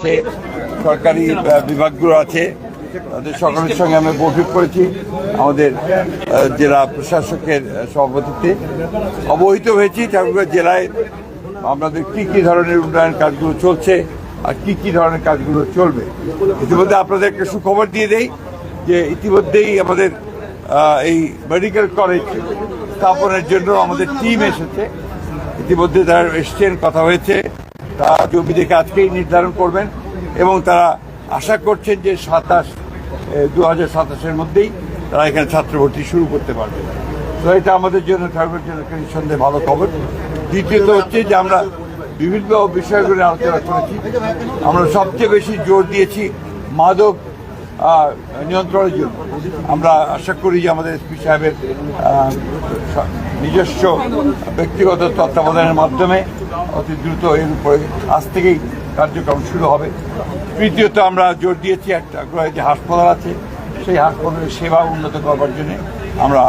আছে, সরকারি বিভাগগুলো আছে, তাদের সকলের সঙ্গে আমি বৈঠক করেছি। আমাদের জেলা প্রশাসকের সভাপতিত্বে অবহিত হয়েছি ঠাকুরগাঁও জেলায় আমাদের কী ধরনের উন্নয়ন কাজগুলো চলছে আর কী ধরনের কাজগুলো চলবে। ইতিমধ্যে আপনাদের একটা সুখবর দিয়ে দেই যে ইতিমধ্যেই আমাদের এই মেডিকেল কলেজ স্থাপনের জন্য আমাদের টিম এসেছে। ইতিমধ্যে তারা এসছেন, কথা হয়েছে, তারা জমি দেখে আজকেই নির্ধারণ করবেন এবং তারা আশা করছেন যে 2027-এর মধ্যেই তারা এখানে ছাত্র ভর্তি শুরু করতে পারবে। তো এটা আমাদের জন্য ঠাকুরের জন্য একটা নিঃসন্দেহে ভালো খবর। দ্বিতীয়ত হচ্ছে যে আমরা বিভিন্ন বিষয়গুলো আলোচনা করেছি। আমরা সবচেয়ে বেশি জোর দিয়েছি মাদক নিয়ন্ত্রণের জন্য। আমরা আশা করি যে আমাদের এসপি সাহেবের নিজস্ব ব্যক্তিগত তত্ত্বাবধানের মাধ্যমে অতি দ্রুত এর উপরে আজ থেকেই কার্যক্রম শুরু হবে। তৃতীয়ত আমরা জোর দিয়েছি একটা যে হাসপাতাল আছে সেই হাসপাতালের সেবা উন্নত করবার জন্য আমরা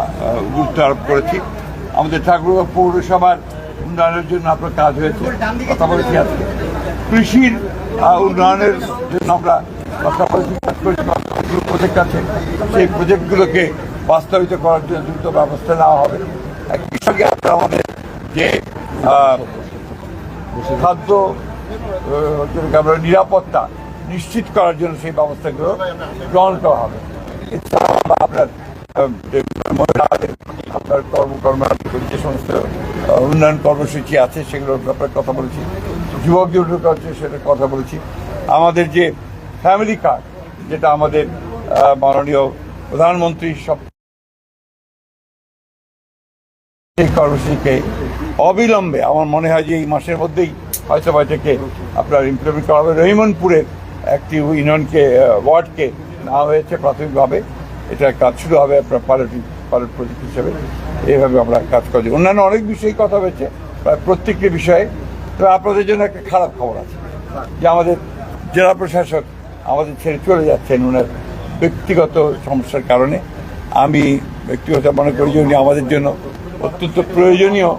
গুরুত্ব আরোপ করেছি। আমাদের ঠাকুরগাঁও পৌরসভার উন্নয়নের জন্য আপনার কাজ হয়েছে, কথা বলেছি। আজকে কৃষির উন্নয়নের জন্য আমরা কথা বলেছি, কাজ করেছি। প্রজেক্ট আছে, সেই প্রজেক্টগুলোকে বাস্তবায়িত করার জন্য দ্রুত ব্যবস্থা নেওয়া হবে। একই সঙ্গে আমাদের যে খাদ্য নিরাপত্তা নিশ্চিত করার জন্য সেই ব্যবস্থাগুলো গ্রহণ করা হবে। এছাড়াও আপনার আপনার যে সমস্ত উন্নয়ন কর্মসূচি আছে সেগুলোর ব্যাপারে কথা বলেছি। যুবক আছে সেটার কথা বলেছি। আমাদের যে ফ্যামিলি কার্ড, যেটা আমাদের মাননীয় প্রধানমন্ত্রী সব এই কর্মসূচিকে অবিলম্বে আমার মনে হয় যে এই মাসের মধ্যেই হয়তো এটাকে আপনার ইমপ্লিমেন্ট করা হবে। রহিমনপুরের একটি ইউনিয়নকে ওয়ার্ডকে নেওয়া হয়েছে প্রাথমিকভাবে, এটার কাজ শুরু হবে আপনার পাইলট প্রজেক্ট হিসেবে। এইভাবে আমরা কাজ করি। অন্যান্য অনেক বিষয়ে কথা হয়েছে, প্রায় প্রত্যেকটি বিষয়ে। তবে আপনাদের জন্য একটা খারাপ খবর আছে যে আমাদের জেলা প্রশাসক আমাদের ছেড়ে চলে যাচ্ছেন ওনার ব্যক্তিগত সমস্যার কারণে। আমি ব্যক্তিগত মনে করি যে উনি আমাদের জন্য অত্যন্ত প্রয়োজনীয়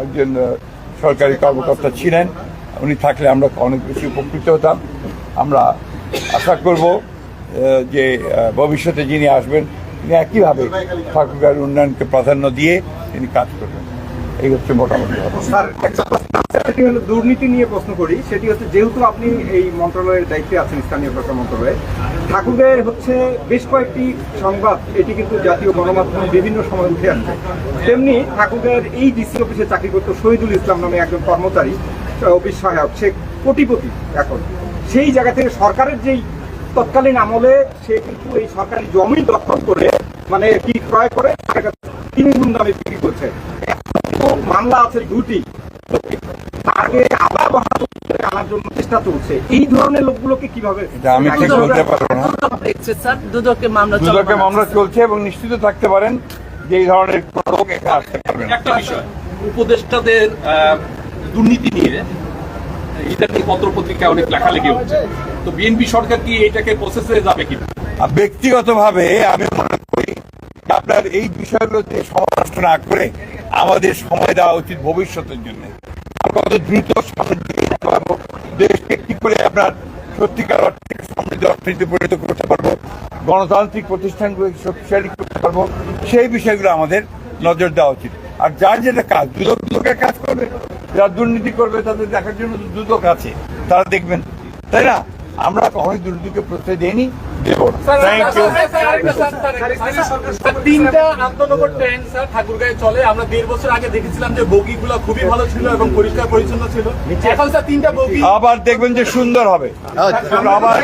একজন সরকারি কর্মকর্তা ছিলেন। উনি থাকলে আমরা অনেক বেশি উপকৃত হতাম। আমরা আশা করব যে ভবিষ্যতে যিনি আসবেন তিনি একইভাবে ঠাকুরগাঁওয়ের উন্নয়নকে প্রাধান্য দিয়ে তিনি কাজ করবেন। এই হচ্ছে মোটামুটি। সেটি হলো দুর্নীতি নিয়ে প্রশ্ন করি। সেটি হচ্ছে, যেহেতু আপনি এই মন্ত্রণালয়ের দায়িত্বে আছেন, স্থানীয় সরকার মন্ত্রণালয়ে, ঠাকুরগাঁয়ের হচ্ছে বেশ কয়েকটি সংবাদ এটি কিন্তু জাতীয় গণমাধ্যমে বিভিন্ন সময় উঠে আসছে। তেমনি ঠাকুরগাঁয়ের এই ডিসি অফিসে চাকরি করত শহীদুল ইসলাম নামে একজন কর্মচারী, অফিস সহায়ক, সে কোটিপতি। এখন সেই জায়গা থেকে সরকারের যেই তৎকালীন আমলে সে কিন্তু এই সরকারি জমি দখল করে মানে কি ক্রয় করে 3 গুণ দামে বিক্রি করছে। মামলা আছে 2টি, তাকে আবার বহাল আনার জন্য চেষ্টা চলছে। এই ধরনের লোকগুলোকে কিভাবে আমি ঠিক বলতে পারবো না। দুদকে মামলা চলছে এবং নিশ্চিত থাকতে পারেন যে এই ধরনের লোক এখানে আসতে পারবেন। একটা বিষয়, উপদেষ্টাদের দুর্নীতি নিয়ে ইদানিং পত্রপত্রিকায় অনেক লেখালেখি হচ্ছে, তো বিএনপি সরকার কি এটাকে প্রসেসে যাবে কিনা? ব্যক্তিগতভাবে আমি মনে করি আপনার এই বিষয়গুলোতে সময় নষ্ট না করে আমাদের সময় দেওয়া উচিত ভবিষ্যতের জন্য। কত দ্রুত দেশকে কি করে আপনার সত্যিকার অর্থে সমৃদ্ধ অর্থনীতি পরিণত করতে পারবো, গণতান্ত্রিক প্রতিষ্ঠানগুলোকে শক্তিশালী করতে পারবো, সেই বিষয়গুলো আমাদের নজর দেওয়া উচিত। আর যার যেটা কাজ, দুদকের কাজ করবে, যারা দুর্নীতি করবে তাদের দেখার জন্য দুদক আছে, তারা দেখবেন, তাই না? আমরা কখনোই দুর্নীতিকে প্রশ্রয় দেইনি, দেব না। Thank you. 3টা আন্তনগর ট্রেন স্যার ঠাকুরগাঁয়ে চলে। আমরা 1.5 বছর আগে দেখেছিলাম যে বগিগুলো খুবই ভালো ছিল এবং পরিষ্কার পরিচ্ছন্ন ছিল। এখন স্যার 3টা বগি আবার দেখবেন যে সুন্দর হবে। আবার